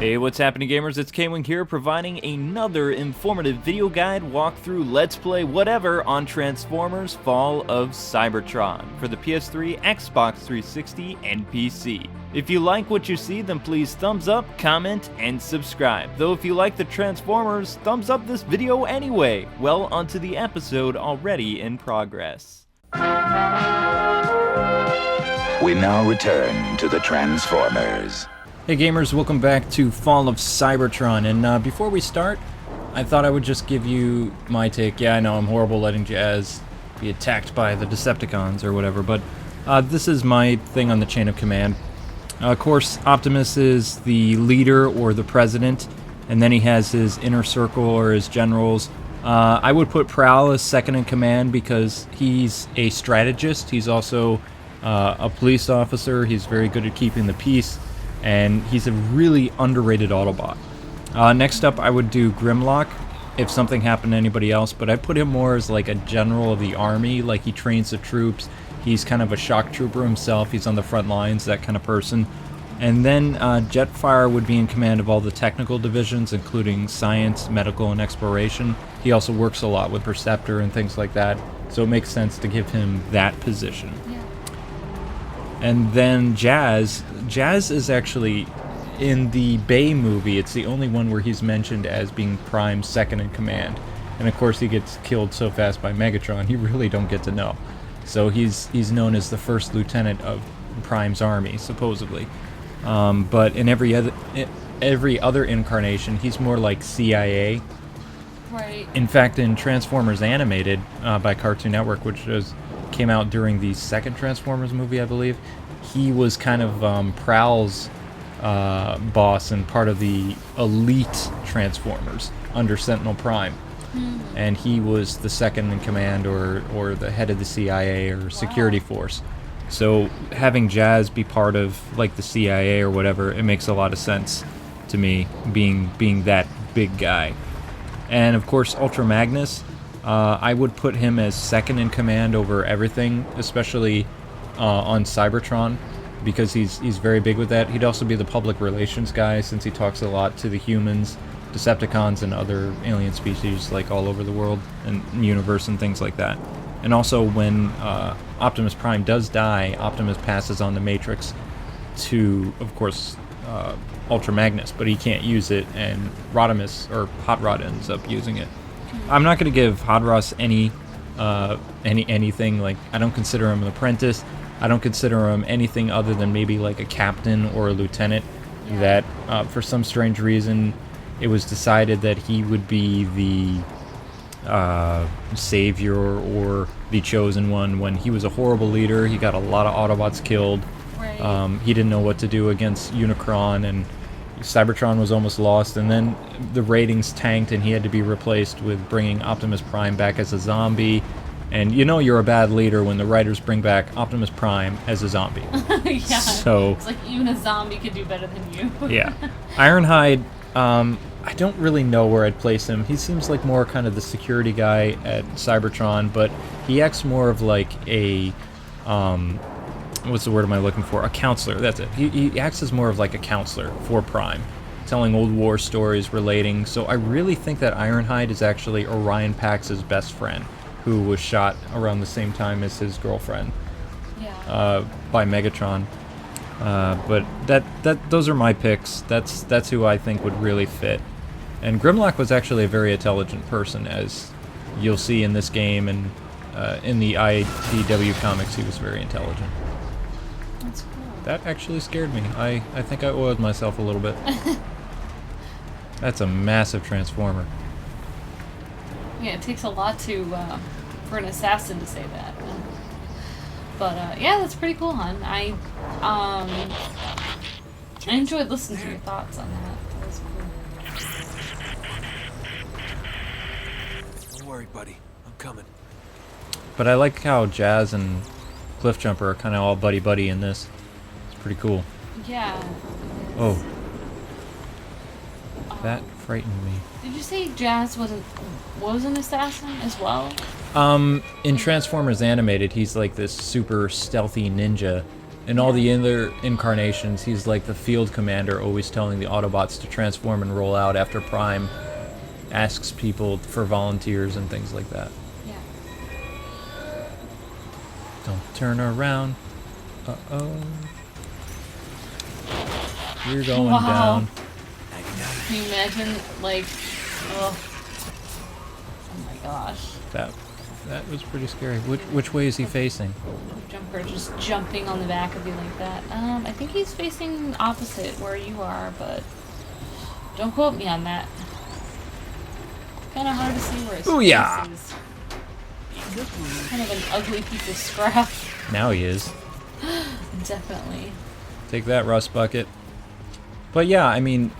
Hey, what's happening, gamers? It's Kwing here, providing another informative video guide, walkthrough, let's play, whatever, on Transformers Fall of Cybertron for the PS3, Xbox 360, and PC. If you like what you see, then please thumbs up, comment, and subscribe. Though if you like the Transformers, thumbs up this video anyway. Well, onto the episode already in progress. We now return to the Transformers. Hey gamers, welcome back to Fall of Cybertron, and before we start, I thought I would just give you my take. Yeah, I know I'm horrible letting Jazz be attacked by the Decepticons or whatever, but this is my thing on the chain of command. Of course, Optimus is the leader or the president, and then he has his inner circle or his generals. I would put Prowl as second in command because he's a strategist. He's also a police officer. He's very good at keeping the peace. And he's a really underrated Autobot. Next up, I would do Grimlock if something happened to anybody else, but I put him more as like a general of the army, like he trains the troops. He's kind of a shock trooper himself. He's on the front lines, that kind of person. And then Jetfire would be in command of all the technical divisions, including science, medical, and exploration. He also works a lot with Perceptor and things like that, so it makes sense to give him that position. Yeah. And then Jazz is actually, in the Bay movie, it's the only one where he's mentioned as being Prime's second in command. And of course he gets killed so fast by Megatron, you really don't get to know. So he's known as the first lieutenant of Prime's army, supposedly. But in every other incarnation, he's more like CIA. Right. In fact, in Transformers Animated by Cartoon Network, which came out during the second Transformers movie, I believe, he was kind of Prowl's boss and part of the elite Transformers under Sentinel Prime. Mm-hmm. And he was the second in command or the head of the CIA or security force. So having Jazz be part of like the CIA or whatever, it makes a lot of sense to me, being that big guy. And of course, Ultra Magnus, I would put him as second in command over everything, especially on Cybertron, because he's very big with that. He'd also be the public relations guy, since he talks a lot to the humans, Decepticons, and other alien species like all over the world and universe and things like that. And also, when Optimus Prime does die, Optimus passes on the Matrix to, of course, Ultra Magnus, but he can't use it, and Rodimus, or Hot Rod, ends up using it. I'm not going to give Hot Ross anything. Like, I don't consider him an apprentice. I don't consider him anything other than maybe like a captain or a lieutenant. Yeah. That for some strange reason, it was decided that he would be the savior or the chosen one when he was a horrible leader. He got a lot of Autobots killed. Right. He didn't know what to do against Unicron, and Cybertron was almost lost, and then the ratings tanked and he had to be replaced with bringing Optimus Prime back as a zombie. And you know you're a bad leader when the writers bring back Optimus Prime as a zombie. Yeah, so it's like even a zombie could do better than you. Yeah. Ironhide, I don't really know where I'd place him. He seems like more kind of the security guy at Cybertron, but he acts more of like a, what's the word am I looking for? A counselor, that's it. He acts as more of like a counselor for Prime, telling old war stories, relating. So I really think that Ironhide is actually Orion Pax's best friend, who was shot around the same time as his girlfriend. Yeah. By Megatron. But those are my picks. That's who I think would really fit. And Grimlock was actually a very intelligent person, as you'll see in this game, and in the IDW comics he was very intelligent. That's cool. That actually scared me. I think I oiled myself a little bit. That's a massive Transformer. Yeah, it takes a lot to for an assassin to say that. But yeah, that's pretty cool, hon. I enjoyed listening to your thoughts on that. That was cool. Don't worry, buddy. I'm coming. But I like how Jazz and Cliffjumper are kind of all buddy-buddy in this. It's pretty cool. Yeah. Oh. That frightened me. Did you say Jazz was an assassin as well? In Transformers Animated, he's like this super stealthy ninja In all the other incarnations, he's like the field commander, always telling the Autobots to transform and roll out after Prime asks people for volunteers and things like that. Yeah. Don't turn around. Uh-oh. You're going down. Can you imagine, like, oh my gosh. That was pretty scary. Which way is he facing? Jumper just jumping on the back of you like that. I think he's facing opposite where you are, but don't quote me on that. Kind of hard to see where his face is. Kind of an ugly piece of scrap. Now he is. Definitely. Take that, Rust Bucket. But yeah, I mean,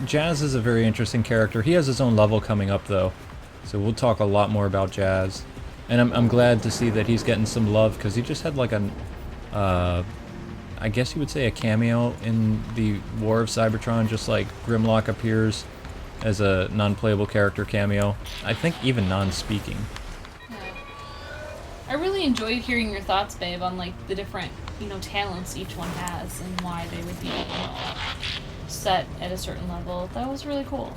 Jazz is a very interesting character. He has his own level coming up, though. So we'll talk a lot more about Jazz. And I'm glad to see that he's getting some love, because he just had like I guess you would say a cameo in the War of Cybertron, just like Grimlock appears as a non-playable character cameo. I think even non-speaking. Yeah. I really enjoyed hearing your thoughts, babe, on like the different, talents each one has and why they would be, set at a certain level. That was really cool.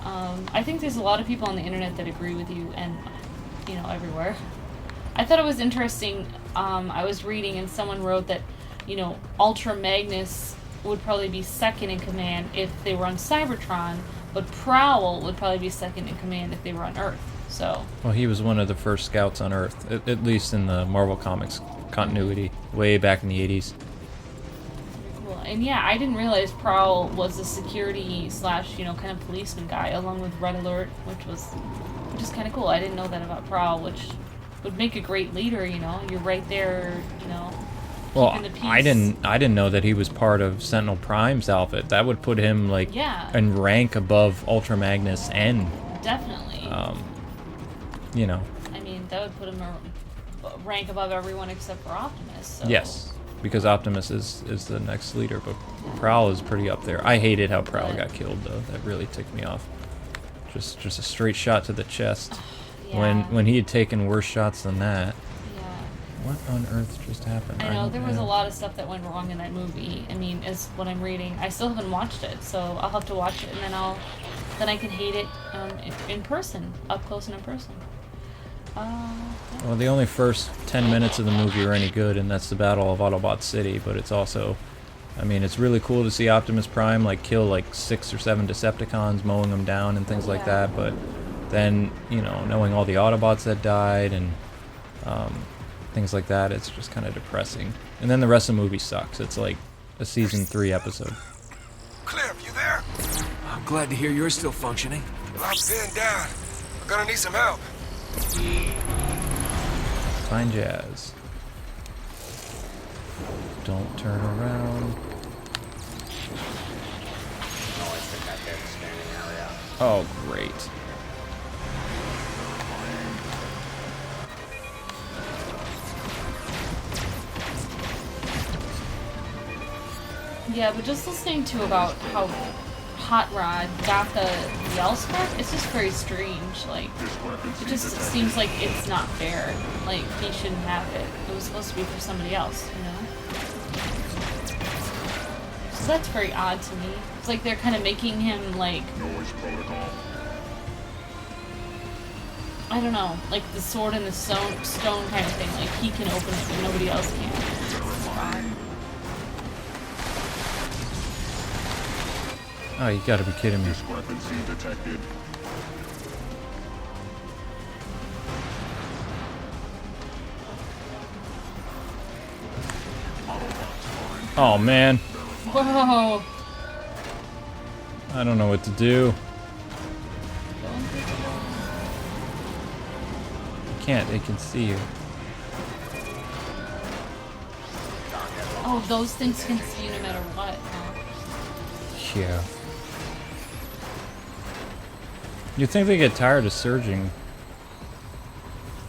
I think there's a lot of people on the internet that agree with you, and everywhere. I thought it was interesting. I was reading and someone wrote that, Ultra Magnus would probably be second in command if they were on Cybertron, but Prowl would probably be second in command if they were on Earth. So. Well, he was one of the first scouts on Earth, at least in the Marvel Comics continuity, way back in the 80s. Cool. And yeah, I didn't realize Prowl was a security / kind of policeman guy, along with Red Alert, which is kind of cool. I didn't know that about Prowl, which would make a great leader. You're right there. Well, I didn't know that he was part of Sentinel Prime's outfit. That would put him in rank above Ultra Magnus and definitely. I mean, that would put him a rank above everyone except for Optimus. So. Yes, because Optimus is the next leader, but Prowl is pretty up there. I hated how Prowl got killed, though. That really ticked me off. Just a straight shot to the chest. Yeah. When he had taken worse shots than that. Yeah. What on earth just happened? I know there was a lot of stuff that went wrong in that movie. I mean, is what I'm reading. I still haven't watched it, so I'll have to watch it, and then I can hate it in person, up close and in person. Well, the only first 10 minutes of the movie are any good, and that's the Battle of Autobot City. But it's also, I mean, it's really cool to see Optimus Prime kill 6 or 7 Decepticons, mowing them down and things like that. But then, knowing all the Autobots that died and things like that, it's just kind of depressing. And then the rest of the movie sucks. It's like a season 3 episode. Cliff, you there? I'm glad to hear you're still functioning. Well, I'm pinned down. I'm gonna need some help. Find Jazz. Don't turn around. Oh, great. Yeah, but just listening to about how Hot Rod got the yell spark, it's just very strange. It just seems like it's not fair. He shouldn't have it. It was supposed to be for somebody else, So that's very odd to me. It's like they're kind of making him Noise protocol. I don't know, the sword in the stone kind of thing. He can open it, but nobody else can. It's odd. Oh, you gotta be kidding me. Discrepancy detected. Oh, man. Whoa! I don't know what to do. You can't, they can see you. Oh, those things can see you no matter what, huh? Yeah. You'd think they get tired of surging.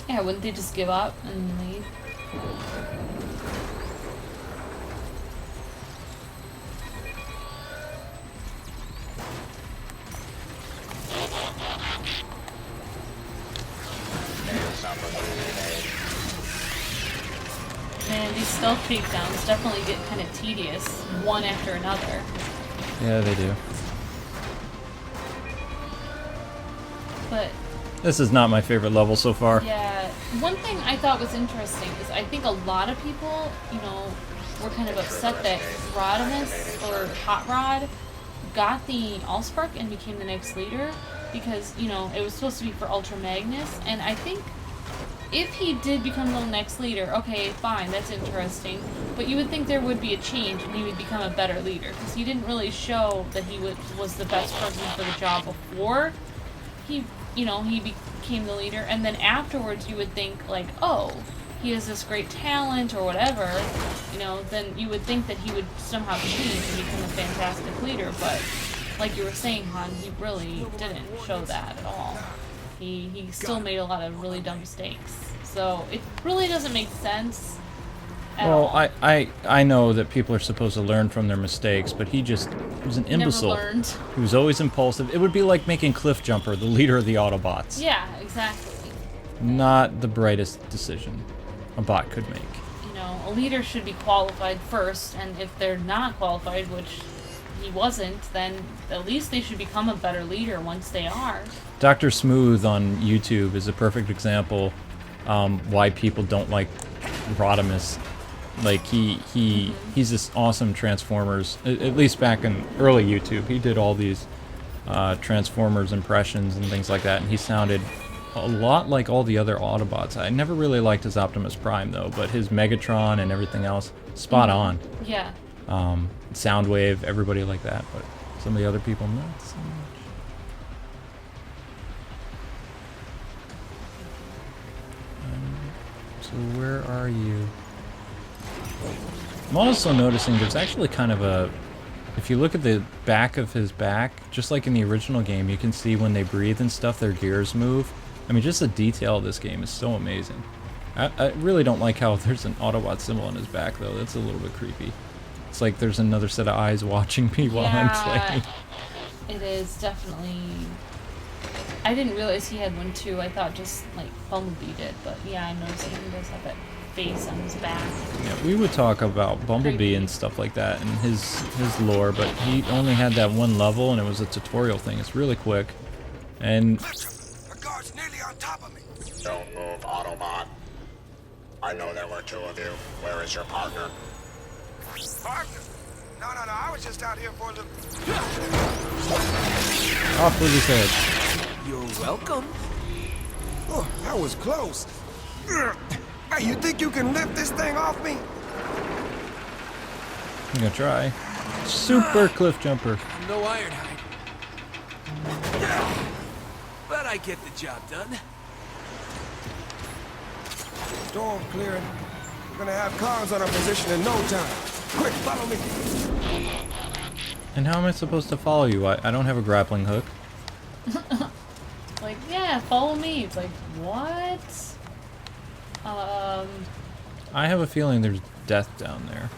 Yeah, wouldn't they just give up and leave? Man, these stealth takedowns definitely get kind of tedious, one after another. Yeah, they do. But This is not my favorite level so far. yeah, one thing I thought was interesting is I think a lot of people, you know, were kind of upset that Rodimus, or Hot Rod, got the Allspark and became the next leader because, you know, it was supposed to be for Ultra Magnus, and I think if he did become the next leader, okay, fine, that's interesting, but you would think there would be a change and he would become a better leader because he didn't really show that he was the best person for the job before he, you know, he became the leader, and then afterwards you would think like, oh, he has this great talent or whatever, you know, then you would think that he would somehow change and become a fantastic leader, but like you were saying, Han, he really didn't show that at all. He still made a lot of really dumb mistakes. So it really doesn't make sense at all. Well, I know that people are supposed to learn from their mistakes, but he was an imbecile. Never learned. He was always impulsive. It would be like making Cliffjumper the leader of the Autobots. Yeah, exactly. Not the brightest decision a bot could make. You know, a leader should be qualified first, and if they're not qualified, which he wasn't, then at least they should become a better leader once they are. Dr. Smooth on YouTube is a perfect example why people don't like Rodimus. Like he's this awesome Transformers, at least back in early YouTube. He did all these Transformers impressions and things like that, and he sounded a lot like all the other Autobots. I never really liked his Optimus Prime though, but his Megatron and everything else, spot on. Yeah. Soundwave, everybody like that, but some of the other people not so much. So where are you? I'm also noticing there's actually kind of a, if you look at the back of his back, just like in the original game, you can see when they breathe and stuff, their gears move. I mean, just the detail of this game is so amazing. I really don't like how there's an Autobot symbol on his back, though. That's a little bit creepy. It's like there's another set of eyes watching me while I'm playing. It is definitely. I didn't realize he had one too. I thought just like Bumblebee did, but yeah, I noticed he does have that face on his back. Yeah, we would talk about Bumblebee and stuff like that and his lore, but he only had that one level and it was a tutorial thing. It's really quick. And The guard's nearly on top of me. Don't move, Autobot. I know there were two of you. Where is your partner? Partner? No, I was just out here for a little... off with his head. You're welcome. Oh, that was close. Hey, you think you can lift this thing off me? I'm gonna try. Super Cliffjumper. No Ironhide. But I get the job done. Storm clearing. We're gonna have cars on our position in no time. Quick, follow me. And how am I supposed to follow you? I don't have a grappling hook. Like, yeah, follow me. It's like, what? I have a feeling there's death down there.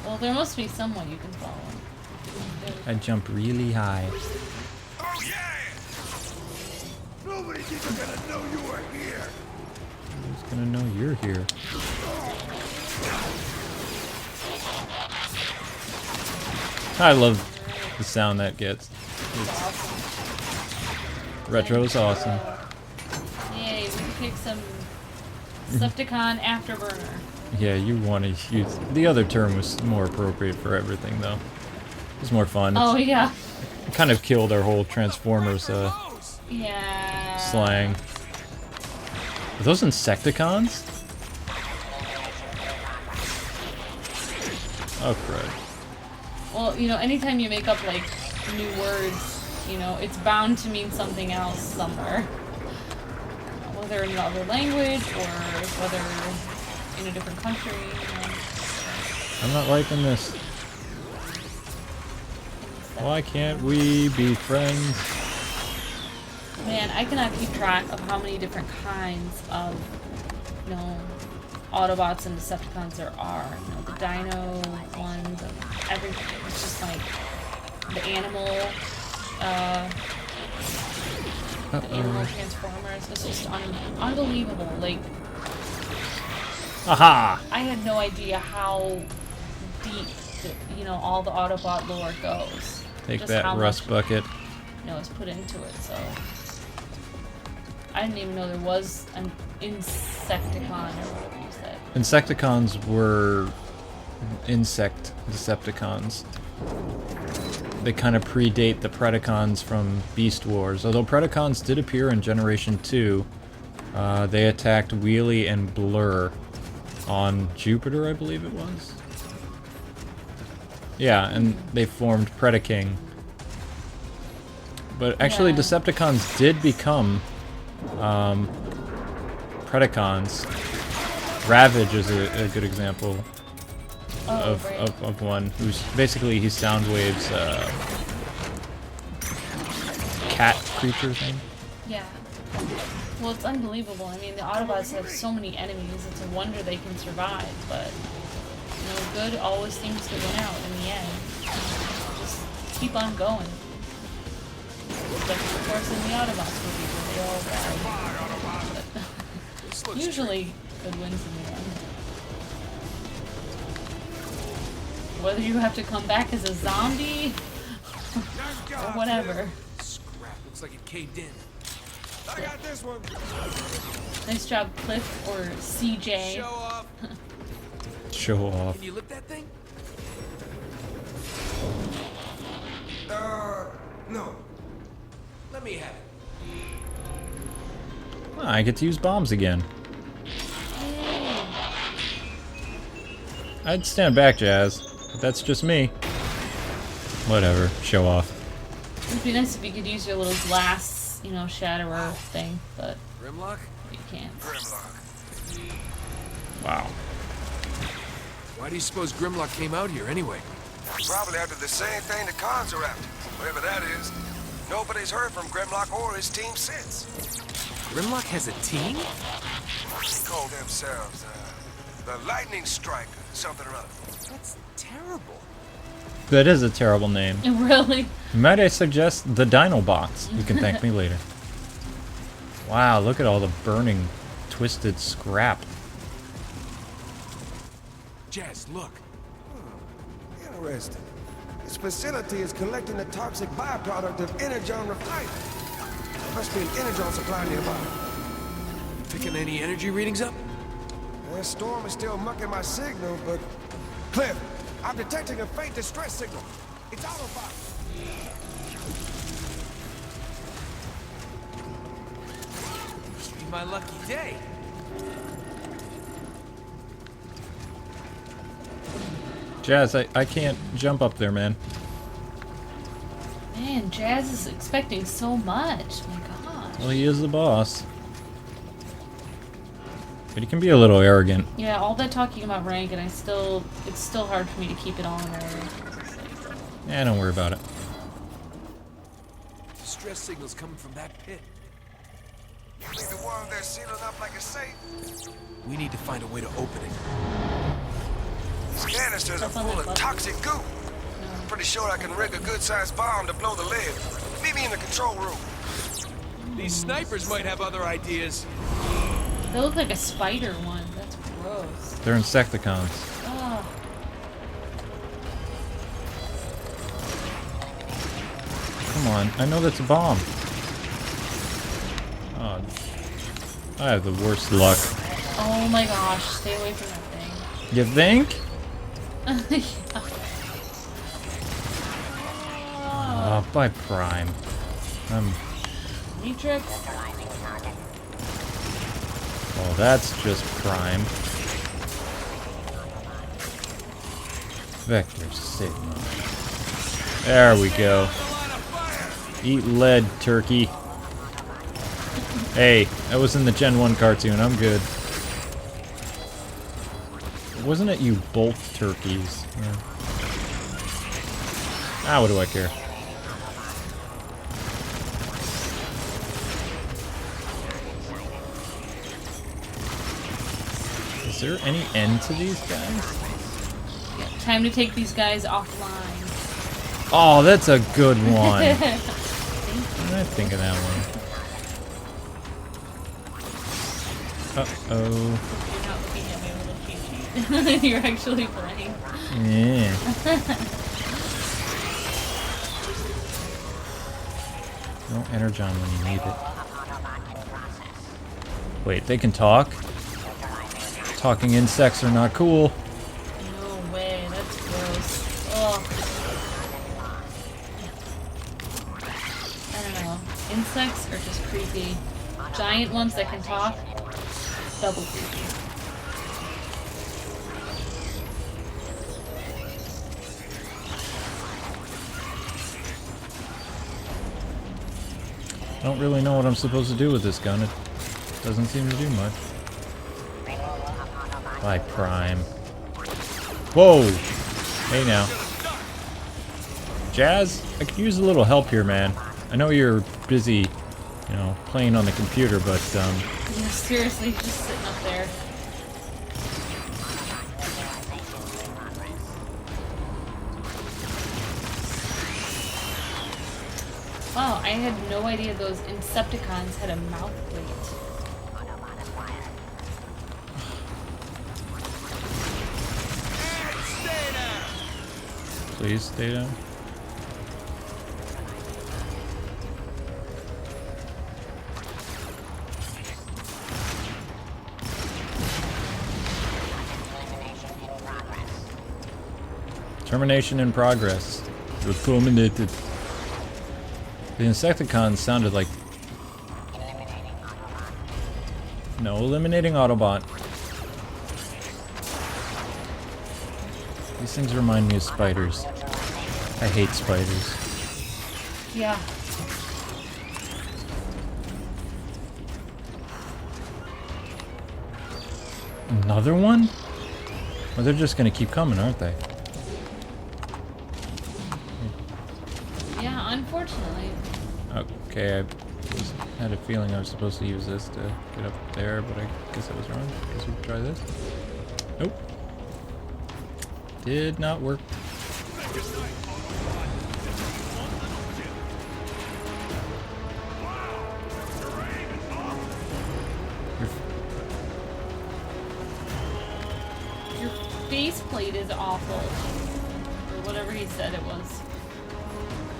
Well, there must be someone you can follow. I jump really high. Oh, yeah! Nobody's even gonna know you are here. Who's gonna know you're here? I love the sound that gets. It's retro's awesome. Yay, we can pick some Decepticon Afterburner. Yeah, you want to use... The other term was more appropriate for everything, though. It was more fun. Oh, yeah. It kind of killed our whole Transformers Yeah. slang. Are those Insecticons? Oh, crud. Well, you know, anytime you make up, like, new words, you know, it's bound to mean something else somewhere. Whether in another language or whether in a different country, you know. I'm not liking this. Why can't we be friends? Man, I cannot keep track of how many different kinds of, you know, Autobots and Decepticons there are. You know, the Dino ones, and everything. It's just like the animal, the animal Transformers. It's just unbelievable. Like, Aha! I had no idea how deep, all the Autobot lore goes. Take Just that, how rust much, bucket. is put into it. So I didn't even know there was an Insecticon or whatever you said. Insecticons were insect Decepticons. They kind of predate the Predacons from Beast Wars. Although Predacons did appear in Generation 2, they attacked Wheelie and Blur on Jupiter, I believe it was. Yeah, and they formed Predaking. But actually, Yeah. Decepticons did become Predacons. Ravage is a good example Oh, right. of one who's basically he's Soundwave's cat creature thing. Yeah. Well, it's unbelievable. I mean, the Autobots have so many enemies. It's a wonder they can survive. But good always seems to win out in the end. Just keep on going. Like, of course, in the Autobots movie where they all die. But usually, good wins in the end. Whether you have to come back as a zombie or whatever. Scrap. Looks like it caved in. I got this one. Nice job, Cliff or CJ. Show off. Show off. Can you lift that thing? No. Let me have it. I get to use bombs again. I'd stand back, Jazz. But that's just me. Whatever. Show off. It'd be nice if you could use your little glass, shatterer thing, but Grimlock? you can't. Wow. Why do you suppose Grimlock came out here anyway? Probably after the same thing the cons are after. Whatever that is. Nobody's heard from Grimlock or his team since. Grimlock has a team? They call themselves, the Lightning Strike, something or other. That's terrible. That is a terrible name. Really? Might I suggest the Dinobots? You can thank me later. Wow, look at all the burning, twisted scrap. Jazz, look. Interesting. This facility is collecting the toxic byproduct of Energon refining. There must be an Energon supply nearby. Picking any energy readings up? The storm is still mucking my signal, but... Cliff, I'm detecting a faint distress signal. It's Autobot. Be my lucky day. Jazz, I can't jump up there, man. Man, Jazz is expecting so much. My gosh. Well, he is the boss. But he can be a little arrogant. Yeah, all that talking about rank, and it's still hard for me to keep it all in there. Yeah, don't worry about it. Distress signals coming from that pit. You think the one they're sealing up like a safe? We need to find a way to open it. These canisters are Stuff on full that of button. toxic goo. I'm pretty sure I can rig a good-sized bomb to blow the lid. Meet me in the control room. These snipers might have other ideas. They look like a spider one. That's gross. They're Insecticons. Oh. Come on, I know that's a bomb. Oh, I have the worst luck. Oh my gosh, stay away from that thing. You think? Oh, by Prime. Matrix. Oh, that's just Prime. Vector Sigma. There we go. Eat lead, turkey. Hey, that was in the Gen 1 cartoon. I'm good. Wasn't it you both turkeys? Yeah. Ah, what do I care? Is there any end to these guys? Yeah, time to take these guys offline. Oh, that's a good one. Thank I think of that one. Uh-oh. you. You're not looking at me with You're actually playing. Yeah. No energon when you need it. Wait, they can talk? Talking insects are not cool. No way, that's gross. Oh. I don't know. Insects are just creepy. Giant ones that can talk, double creepy. I don't really know what I'm supposed to do with this gun. It doesn't seem to do much. By Prime. Whoa! Hey now. Jazz, I could use a little help here, man. I know you're busy, you know, playing on the computer, but, Yeah, seriously, just sitting up there. Wow, I had no idea those Insecticons had a mouth plate. please stay down. Termination in progress. You're terminated. The Insecticons sounded like... No, eliminating Autobot. These things remind me of spiders. I hate spiders. Yeah. Another one? Well, they're just gonna keep coming, aren't they? Yeah, unfortunately. Okay, I had a feeling I was supposed to use this to get up there, but I guess I was wrong. Guess we try this. Nope. Did not work. Your faceplate is awful. Or whatever he said it was.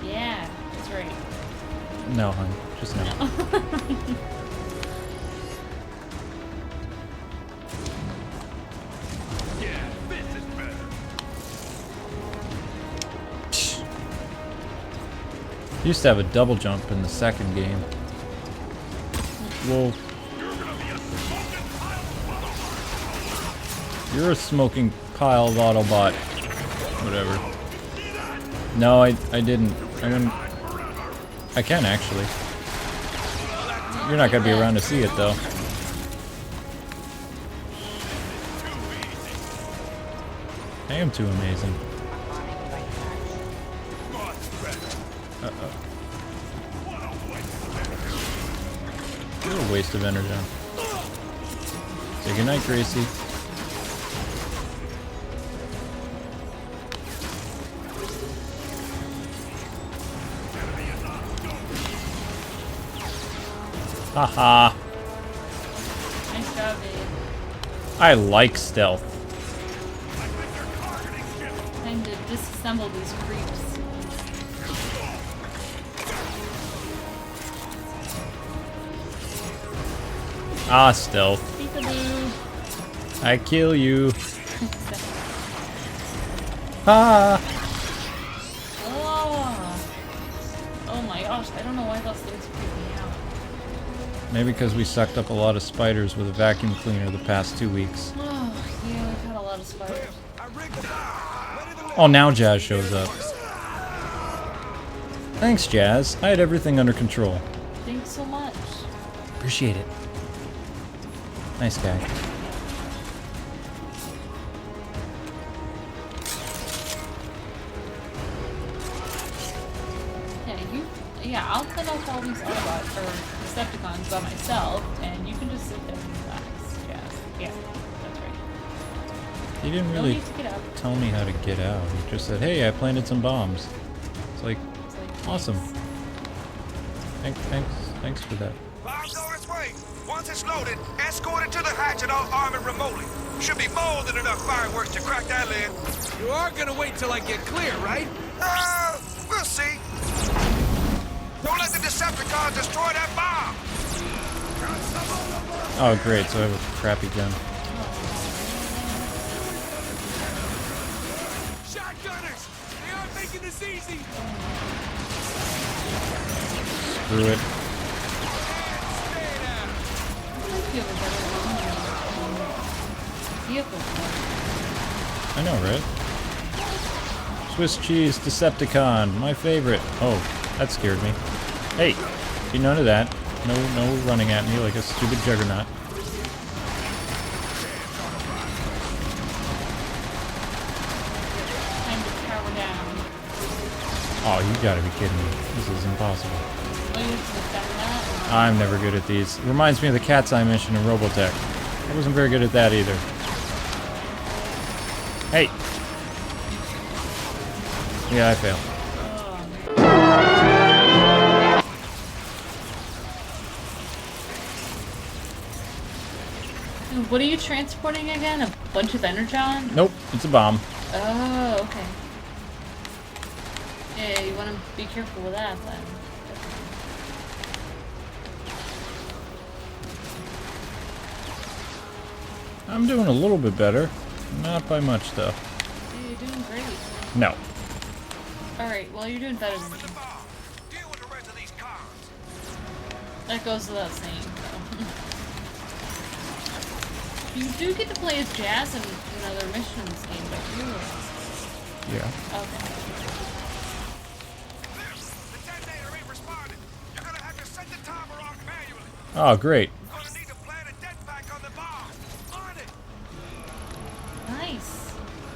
Yeah, that's right. No, hon. Just no. Used to have a double jump in the second game. Whoa. You're a smoking pile of Autobot. Whatever. No, I didn't. I can actually. You're not gonna be around to see it though. I am too amazing. Uh-oh. You're a waste of energy. Say goodnight, Gracie. Haha. Nice job, Dave. I like stealth. Time to disassemble these creeps. Ah, stealth. Peekaboo. I kill you. Ah. Oh my gosh, I don't know why those things freak me out. Maybe because we sucked up a lot of spiders with a vacuum cleaner the past 2 weeks. Oh, yeah, we've had a lot of spiders. Oh, now Jazz shows up. Thanks, Jazz. I had everything under control. Thanks so much. Appreciate it. Nice guy. Yeah, I'll set up all these Autobots or Decepticons by myself, and you can just sit there and relax. Yeah, that's right. He didn't No really need to get up. tell me how to get out. He just said, hey, I planted some bombs. It's like, awesome. Thanks for that. Bombs on its way. Once it's loaded, escort it to the hatch and I'll arm it remotely. Should be more than enough fireworks to crack that lid. You are gonna wait till I get clear, right? We'll see. Don't let the Decepticons destroy that bomb. Oh, great. So I have a crappy gun. Shotgunners! They aren't making this easy! Screw it. Stay down! You have a better vehicle. I know, right? Swiss cheese Decepticon, my favorite. Oh, that scared me. Hey, see, none of that. No running at me like a stupid juggernaut. Time to power down. Oh, you gotta be kidding me. This is impossible. Oh, you have to defend that? I'm never good at these. Reminds me of the Cat's Eye mission in Robotech. I wasn't very good at that either. Hey! Yeah, I failed. What are you transporting again? A bunch of energon? Nope, it's a bomb. Oh, okay. Yeah, you want to be careful with that then. I'm doing a little bit better. Not by much, though. Yeah, you're doing great. No. Alright, well, you're doing better than me. Deal with the rest of these cars. That goes without saying, though. You do get to play as Jazz in another mission in this game, don't you? Yeah. Okay. The detonator ain't responding. You're gonna have to set the timer off manually. Oh, great. Gonna need to plant a death pack on the bomb. On it. Nice.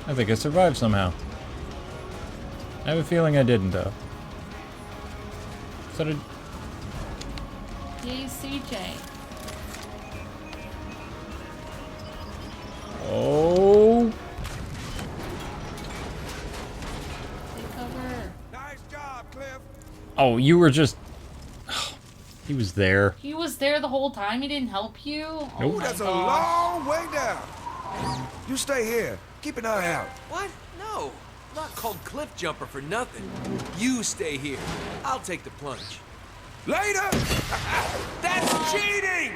I think I survived somehow. I have a feeling I didn't, though. So did... Yay, CJ. Oh... Take cover. Nice job, Cliff. Oh, you were just... He was there. He was there the whole time? He didn't help you? Oh Nope. my That's a gosh. long way down. You stay here. Keep an eye out. What? No. I'm not called Cliffjumper for nothing. You stay here. I'll take the plunge. Later. That's cheating!